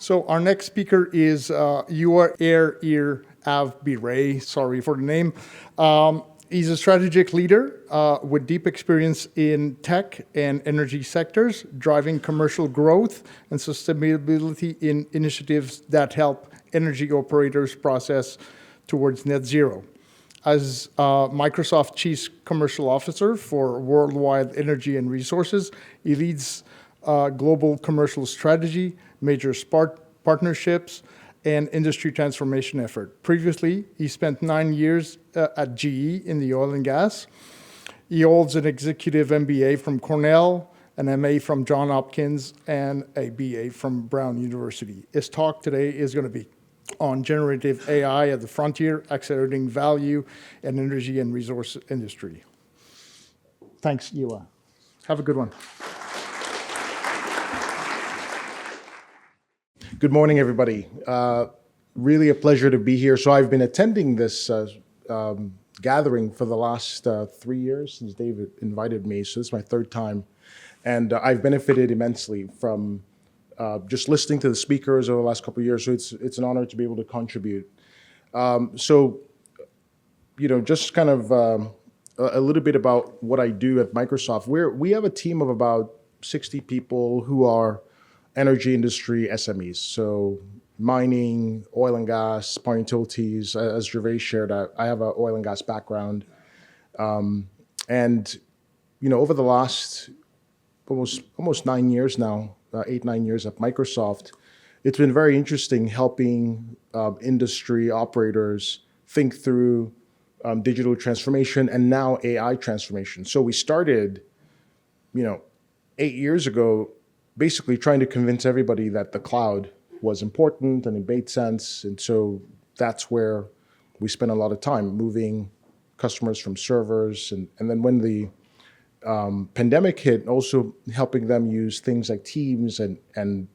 So our next speaker is Uwa Airhiavbere. Sorry for the name. He's a strategic leader with deep experience in tech and energy sectors, driving commercial growth and sustainability in initiatives that help energy operators process towards net zero. As Microsoft Chief Commercial Officer for Worldwide Energy and Resources, he leads global commercial strategy, major partnerships, and industry transformation effort. Previously, he spent 9 years at GE in the oil and gas. He holds an executive MBA from Cornell, an MA from Johns Hopkins, and a BA from Brown University. His talk today is going to be on generative AI at the frontier, accelerating value in energy and resource industry. Thanks, Uwa. Have a good one. Good morning, everybody. Really a pleasure to be here. So I've been attending this gathering for the last 3 years since David invited me. So this is my third time. And I've benefited immensely from just listening to the speakers over the last couple of years. So it's an honor to be able to contribute. So, just kind of a little bit about what I do at Microsoft. We have a team of about 60 people who are energy industry SMEs. So mining, oil and gas, power utilities. As Gervais shared, I have an oil and gas background. And, over the last almost 9 years now, 8-9 years at Microsoft, it's been very interesting helping industry operators think through digital transformation and now AI transformation. So we started, 8 years ago, basically trying to convince everybody that the cloud was important and it made sense. And so that's where we spent a lot of time moving customers from servers. And then when the pandemic hit, also helping them use things like Teams. And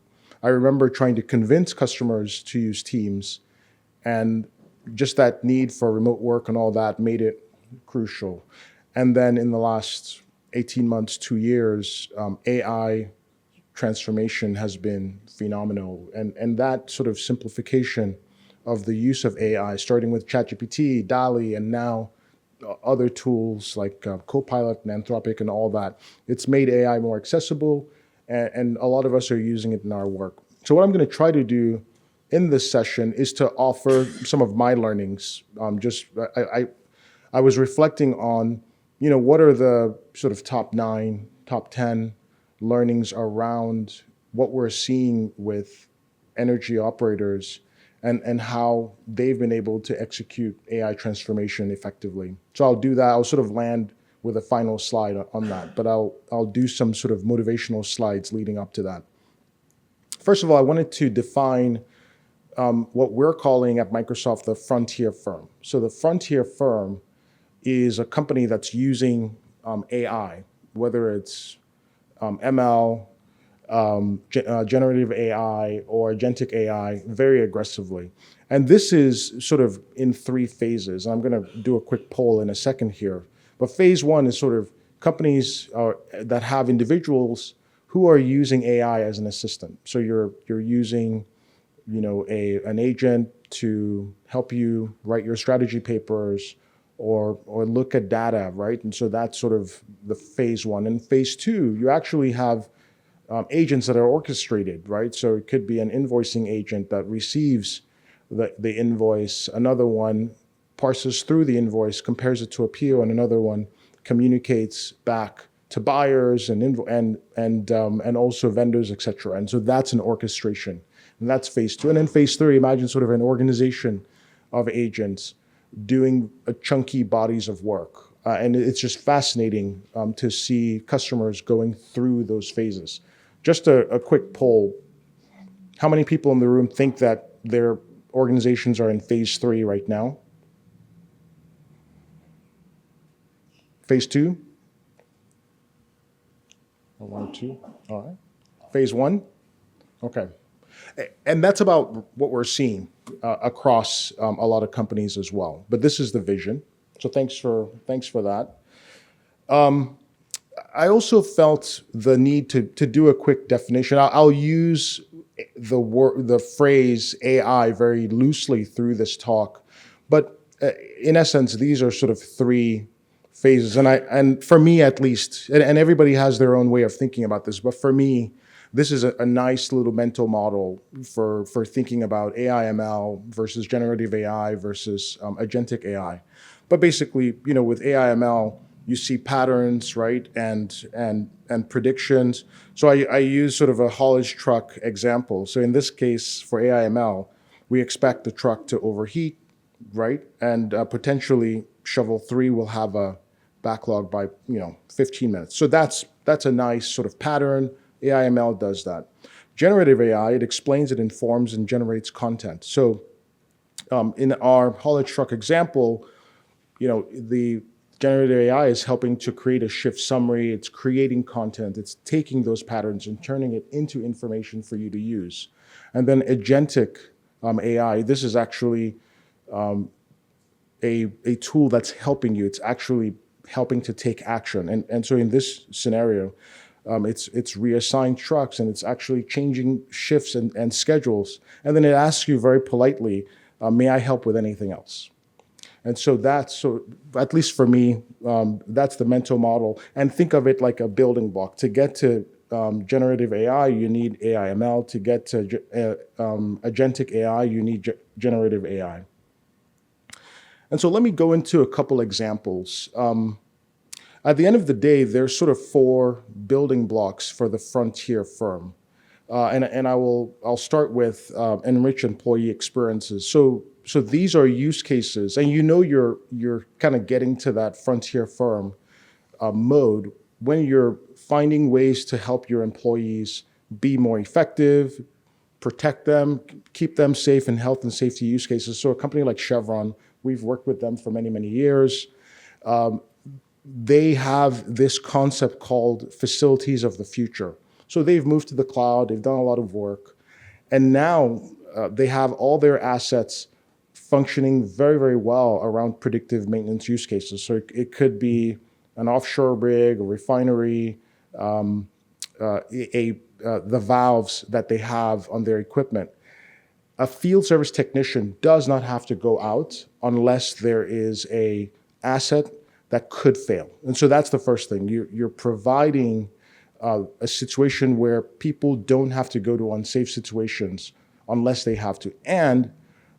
I remember trying to convince customers to use Teams. And just that need for remote work and all that made it crucial. And then in the last 18 months, 2 years, AI transformation has been phenomenal. And that sort of simplification of the use of AI, starting with ChatGPT, DALL-E, and now other tools like Copilot and Anthropic and all that, it's made AI more accessible, and a lot of us are using it in our work. So what I'm going to try to do in this session is to offer some of my learnings. I was reflecting on, what are the sort of top 9, top 10 learnings around what we're seeing with energy operators and how they've been able to execute AI transformation effectively. So I'll do that. I'll sort of land with a final slide on that, but I'll do some sort of motivational slides leading up to that. First of all, I wanted to define what we're calling at Microsoft the frontier firm. So the frontier firm is a company that's using AI, whether it's ML, generative AI, or agentic AI very aggressively. And this is sort of in 3 phases. I'm going to do a quick poll in a second here. But phase 1 is sort of companies that have individuals who are using AI as an assistant. So you're using, an agent to help you write your strategy papers or look at data, right? And so that's sort of the phase 1. And phase 2, you actually have agents that are orchestrated, right? So it could be an invoicing agent that receives the invoice, another one parses through the invoice, compares it to a PO, and another one communicates back to buyers and also vendors, et cetera. And so that's an orchestration. And that's phase 2. And then phase 3, imagine sort of an organization of agents doing chunky bodies of work. And it's just fascinating to see customers going through those phases. Just a quick poll. How many people in the room think that their organizations are in phase 3 right now? Phase 2? 1, 2. All right. Phase 1? Okay. And that's about what we're seeing across a lot of companies as well. But this is the vision. So thanks for that. I also felt the need to do a quick definition. I'll use the phrase AI very loosely through this talk, but in essence, these are sort of three phases. And for me at least, and everybody has their own way of thinking about this, but for me, this is a nice little mental model for thinking about AI ML versus generative AI versus agentic AI. But basically, with AI ML, you see patterns, right, and predictions. So I use sort of a haulage truck example. So in this case, for AI ML, we expect the truck to overheat, right, and potentially shovel 3 will have a backlog by 15 minutes. So that's a nice sort of pattern. AI ML does that. Generative AI, it explains, it informs, and generates content. So in our haulage truck example, the generative AI is helping to create a shift summary. It's creating content. It's taking those patterns and turning it into information for you to use. And then agentic AI, this is actually a tool that's helping you. It's actually helping to take action. And so in this scenario, it's reassigned trucks, and it's actually changing shifts and schedules. And then it asks you very politely, may I help with anything else? And so at least for me, that's the mental model. And think of it like a building block. To get to generative AI, you need AI ML. To get to agentic AI, you need generative AI. And so let me go into a couple examples. At the end of the day, there's sort of 4 building blocks for the frontier firm. And I'll start with enrich employee experiences. So these are use cases, and you're kind of getting to that frontier firm mode when you're finding ways to help your employees be more effective, protect them, keep them safe in health and safety use cases. So a company like Chevron, we've worked with them for many, many years. They have this concept called facilities of the future. So they've moved to the cloud, they've done a lot of work, and now they have all their assets functioning very, very well around predictive maintenance use cases. So it could be an offshore rig, a refinery, the valves that they have on their equipment. A field service technician does not have to go out unless there is an asset that could fail. And so that's the first thing. You're providing a situation where people don't have to go to unsafe situations unless they have to. And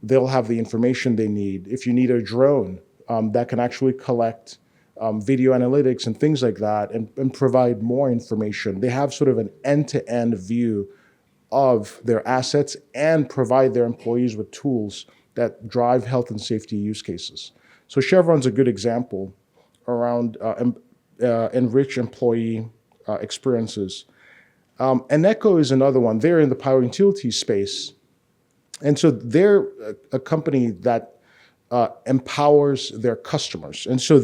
they'll have the information they need. If you need a drone that can actually collect video analytics and things like that and provide more information, they have sort of an end-to-end view of their assets and provide their employees with tools that drive health and safety use cases. So Chevron's a good example around enrich employee experiences. Eneco is another one. They're in the power utility space. And so they're a company that empowers their customers. And so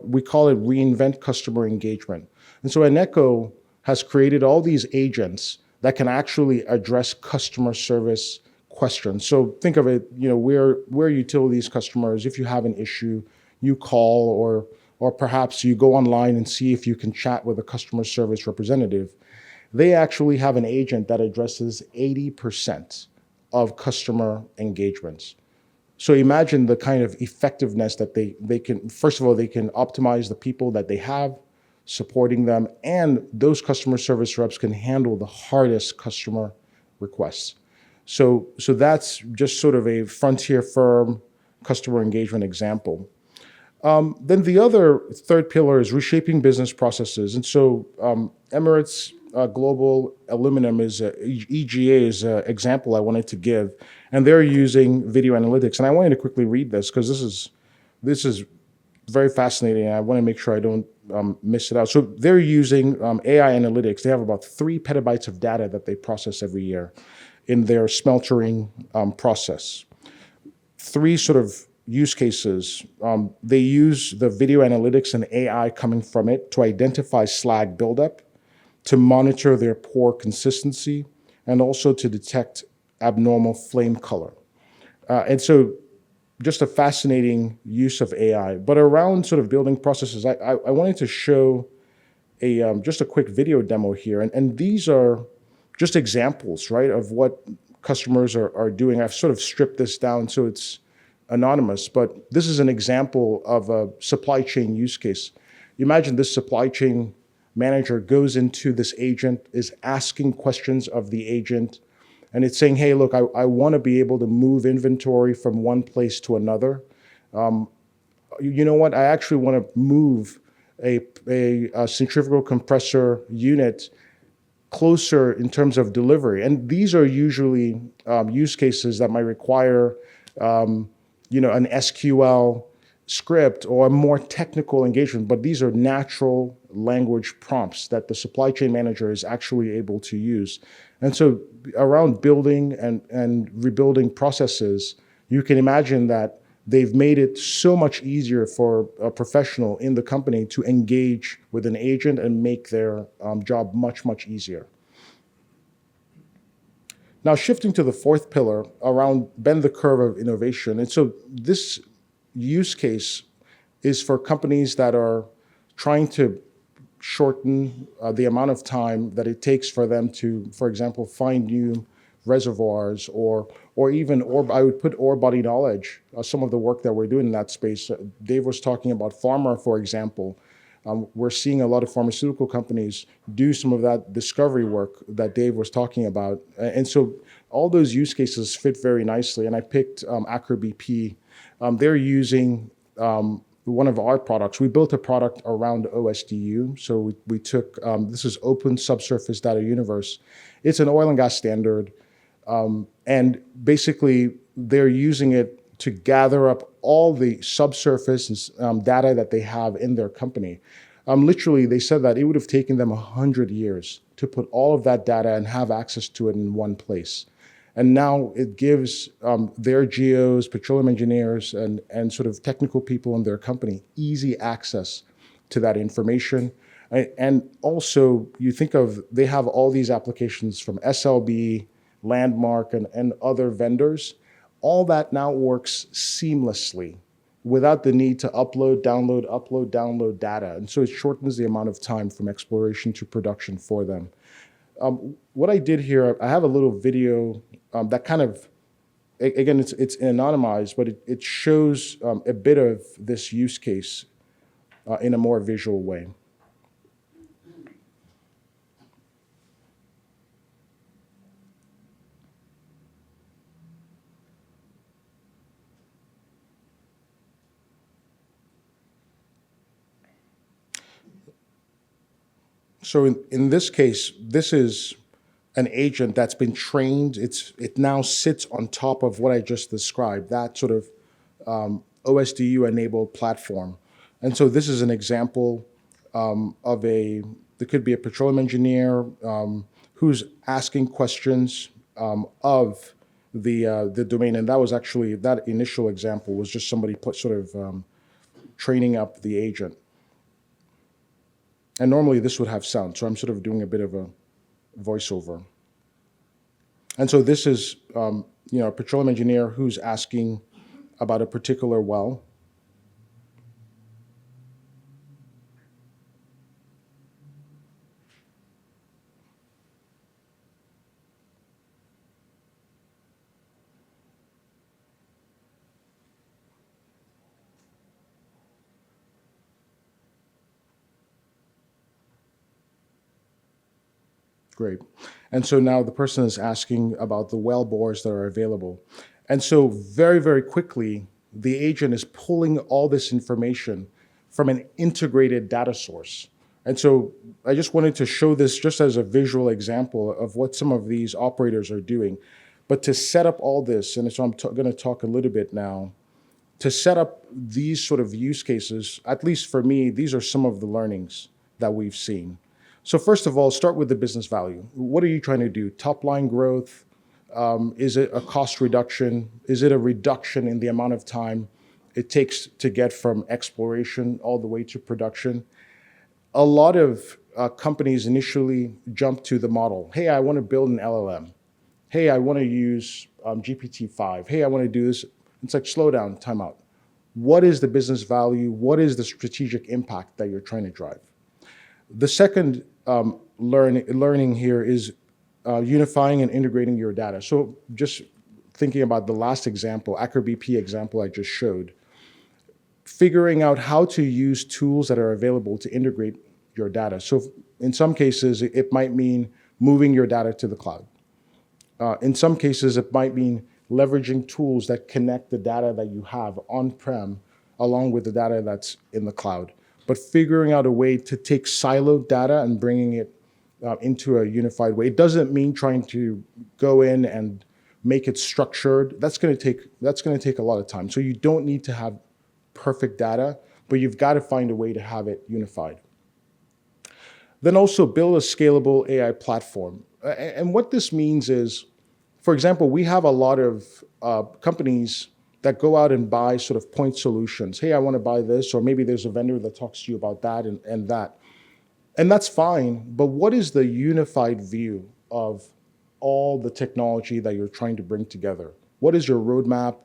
we call it reinvent customer engagement. And so Eneco has created all these agents that can actually address customer service questions. So think of it, we're utilities customers. If you have an issue, you call, or perhaps you go online and see if you can chat with a customer service representative. They actually have an agent that addresses 80% of customer engagements. So imagine the kind of effectiveness that they can, first of all, they can optimize the people that they have supporting them, and those customer service reps can handle the hardest customer requests. So that's just sort of a frontier firm customer engagement example. Then the other third pillar is reshaping business processes. And so Emirates Global Aluminum EGA is an example I wanted to give, and they're using video analytics. And I wanted to quickly read this because this is very fascinating. And I want to make sure I don't miss it out. So they're using AI analytics. They have about 3 petabytes of data that they process every year in their smeltering process. 3 sort of use cases. They use the video analytics and AI coming from it to identify slag buildup, to monitor their pour consistency, and also to detect abnormal flame color. And so just a fascinating use of AI. But around sort of building processes, I wanted to show just a quick video demo here. And these are just examples, right, of what customers are doing. I've sort of stripped this down so it's anonymous, but this is an example of a supply chain use case. You imagine this supply chain manager goes into this agent, is asking questions of the agent, and it's saying, hey, look, I want to be able to move inventory from one place to another. You know what? I actually want to move a centrifugal compressor unit closer in terms of delivery. And these are usually use cases that might require an SQL script or a more technical engagement, but these are natural language prompts that the supply chain manager is actually able to use. And so around building and rebuilding processes, you can imagine that they've made it so much easier for a professional in the company to engage with an agent and make their job much, much easier. Now, shifting to the fourth pillar around bend the curve of innovation. And so this use case is for companies that are trying to shorten the amount of time that it takes for them to, for example, find new reservoirs or even I would put ore body knowledge, some of the work that we're doing in that space. Dave was talking about pharma, for example. We're seeing a lot of pharmaceutical companies do some of that discovery work that Dave was talking about. And so all those use cases fit very nicely. And I picked Aker BP. They're using one of our products. We built a product around OSDU. So we took, this is Open Subsurface Data Universe. It's an oil and gas standard. And basically, they're using it to gather up all the subsurface data that they have in their company. Literally, they said that it would have taken them 100 years to put all of that data and have access to it in one place. And now it gives their geos, petroleum engineers, and sort of technical people in their company easy access to that information. And also, you think of, they have all these applications from SLB, Landmark, and other vendors. All that now works seamlessly without the need to upload, download data. And so it shortens the amount of time from exploration to production for them. What I did here, I have a little video that kind of, again, it's anonymized, but it shows a bit of this use case in a more visual way. So in this case, this is an agent that's been trained. It now sits on top of what I just described, that sort of OSDU-enabled platform. And so this is an example of there could be a petroleum engineer who's asking questions of the domain. And that was actually, that initial example was just somebody training up the agent. And normally this would have sound, so I'm sort of doing a bit of a voiceover. And so this is a petroleum engineer who's asking about a particular well. Great. And so now the person is asking about the well bores that are available. And so very, very quickly, the agent is pulling all this information from an integrated data source. And so I just wanted to show this just as a visual example of what some of these operators are doing. But to set up all this, and so I'm going to talk a little bit now, to set up these sort of use cases, at least for me, these are some of the learnings that we've seen. So first of all, start with the business value. What are you trying to do? Top line growth? Is it a cost reduction? Is it a reduction in the amount of time it takes to get from exploration all the way to production? A lot of companies initially jump to the model. Hey, I want to build an LLM. Hey, I want to use GPT-5. Hey, I want to do this. It's like, slow down, time out. What is the business value? What is the strategic impact that you're trying to drive? The second learning here is unifying and integrating your data. So just thinking about the last example, AcroBP example I just showed, figuring out how to use tools that are available to integrate your data. So in some cases, it might mean moving your data to the cloud. In some cases, it might mean leveraging tools that connect the data that you have on-prem along with the data that's in the cloud. But figuring out a way to take siloed data and bringing it into a unified way. It doesn't mean trying to go in and make it structured. That's going to take a lot of time. So you don't need to have perfect data, but you've got to find a way to have it unified. Then also build a scalable AI platform. And what this means is, for example, we have a lot of companies that go out and buy sort of point solutions. Hey, I want to buy this, or maybe there's a vendor that talks to you about that and that. And that's fine, but what is the unified view of all the technology that you're trying to bring together? What is your roadmap?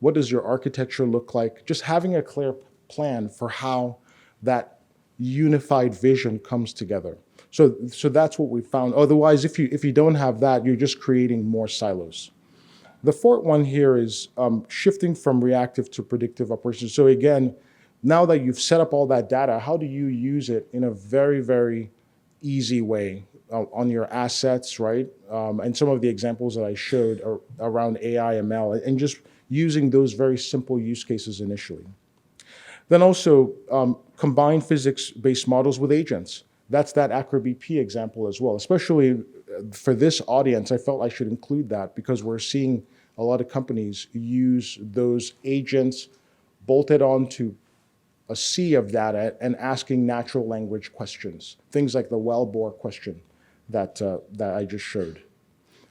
What does your architecture look like? Just having a clear plan for how that unified vision comes together. So that's what we found. Otherwise, if you don't have that, you're just creating more silos. The fourth one here is shifting from reactive to predictive operations. So again, now that you've set up all that data, how do you use it in a very, very easy way on your assets, right? And some of the examples that I showed are around AI, ML, and just using those very simple use cases initially. Then also combine physics-based models with agents. That's that AcroBP example as well. Especially for this audience, I felt I should include that because we're seeing a lot of companies use those agents bolted onto a sea of data and asking natural language questions, things like the well-bore question that I just showed.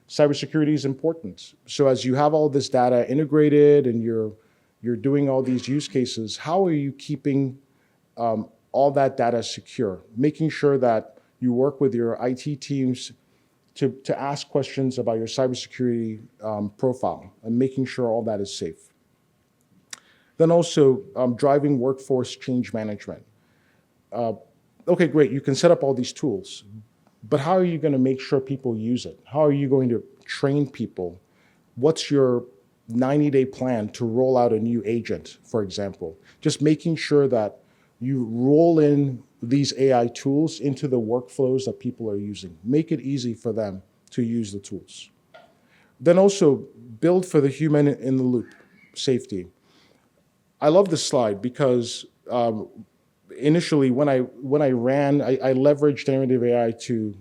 Cybersecurity is important. So as you have all this data integrated and you're doing all these use cases, how are you keeping all that data secure? Making sure that you work with your IT teams to ask questions about your cybersecurity profile and making sure all that is safe. Then also driving workforce change management. Okay, great, you can set up all these tools, but how are you going to make sure people use it? How are you going to train people? What's your 90-day plan to roll out a new agent, for example? Just making sure that you roll in these AI tools into the workflows that people are using. Make it easy for them to use the tools. Then also build for the human in the loop, safety. I love this slide because initially when I leveraged generative AI to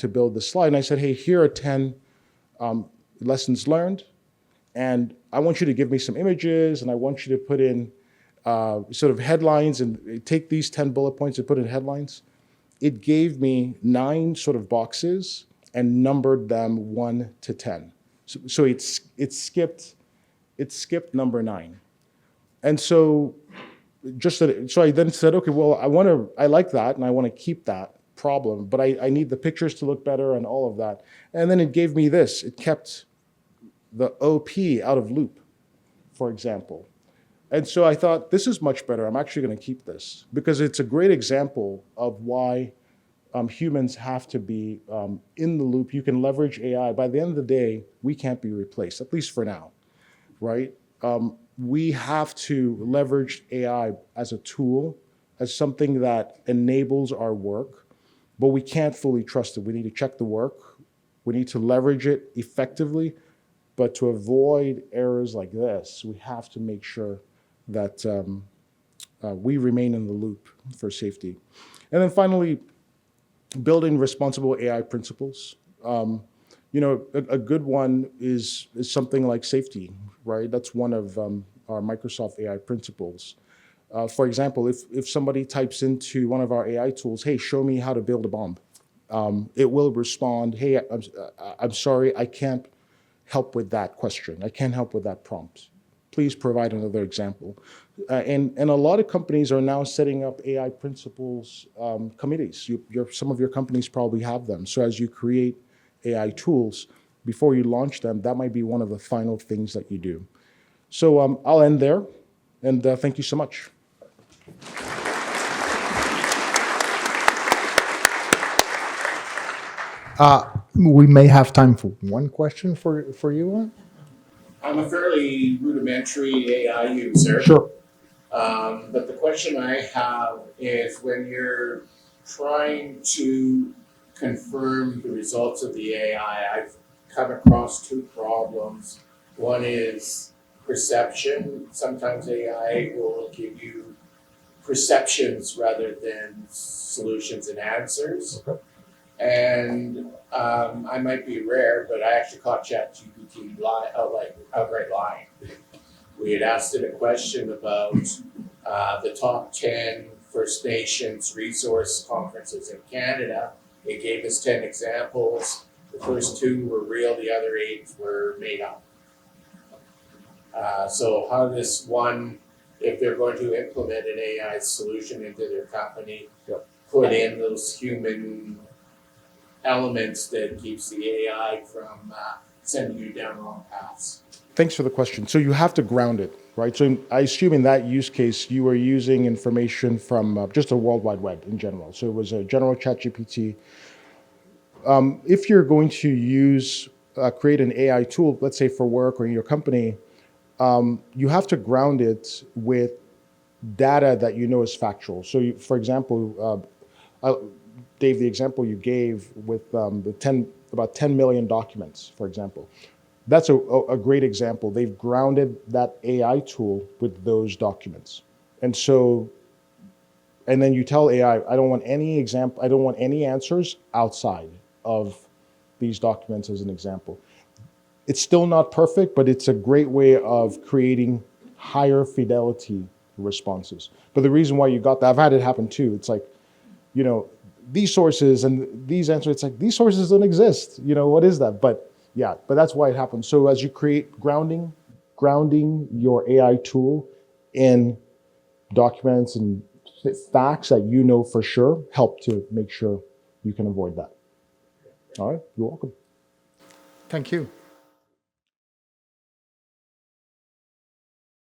build this slide, and I said, hey, here are 10 lessons learned, and I want you to give me some images, and I want you to put in sort of headlines and take these 10 bullet points and put in headlines. It gave me 9 sort of boxes and numbered them 1 to 10. So it skipped number 9. And so I then said, okay, well, I like that and I want to keep that problem, but I need the pictures to look better and all of that. And then it gave me this. It kept the OP out of loop, for example. And so I thought, this is much better. I'm actually going to keep this because it's a great example of why humans have to be in the loop. You can leverage AI. By the end of the day, we can't be replaced, at least for now, right? We have to leverage AI as a tool, as something that enables our work, but we can't fully trust it. We need to check the work. We need to leverage it effectively, but to avoid errors like this, we have to make sure that we remain in the loop for safety. And then finally, building responsible AI principles. A good one is something like safety, right? That's one of our Microsoft AI principles. For example, if somebody types into one of our AI tools, hey, show me how to build a bomb, it will respond, hey, I'm sorry, I can't help with that question. I can't help with that prompt. Please provide another example. And a lot of companies are now setting up AI principles committees. Some of your companies probably have them. So as you create AI tools, before you launch them, that might be one of the final things that you do. So I'll end there, and thank you so much. We may have time for one question for you. I'm a fairly rudimentary AI user. Sure. But the question I have is when you're trying to confirm the results of the AI, I've come across two problems. One is perception. Sometimes AI will give you perceptions rather than solutions and answers. Okay. And I might be rare, but I actually caught ChatGPT outright lying. We had asked it a question about the top 10 First Nations resource conferences in Canada. It gave us 10 examples. The first two were real, the other 8 were made up. So how does one, if they're going to implement an AI solution into their company, put in those human elements that keeps the AI from sending you down wrong paths? Thanks for the question. So you have to ground it, right? So I assume in that use case, you were using information from just the World Wide Web in general. So it was a general ChatGPT. If you're going to create an AI tool, let's say for work or in your company, you have to ground it with data that you know is factual. So for example, Dave, the example you gave with about 10 million documents, for example, that's a great example. They've grounded that AI tool with those documents. And then you tell AI, I don't want any answers outside of these documents as an example. It's still not perfect, but it's a great way of creating higher fidelity responses. But the reason why you got that, I've had it happen too. It's like, these sources and these answers, it's like, these sources don't exist. What is that? But that's why it happens. So as you create grounding your AI tool in documents and facts that you know for sure, help to make sure you can avoid that. All right, you're welcome. Thank you.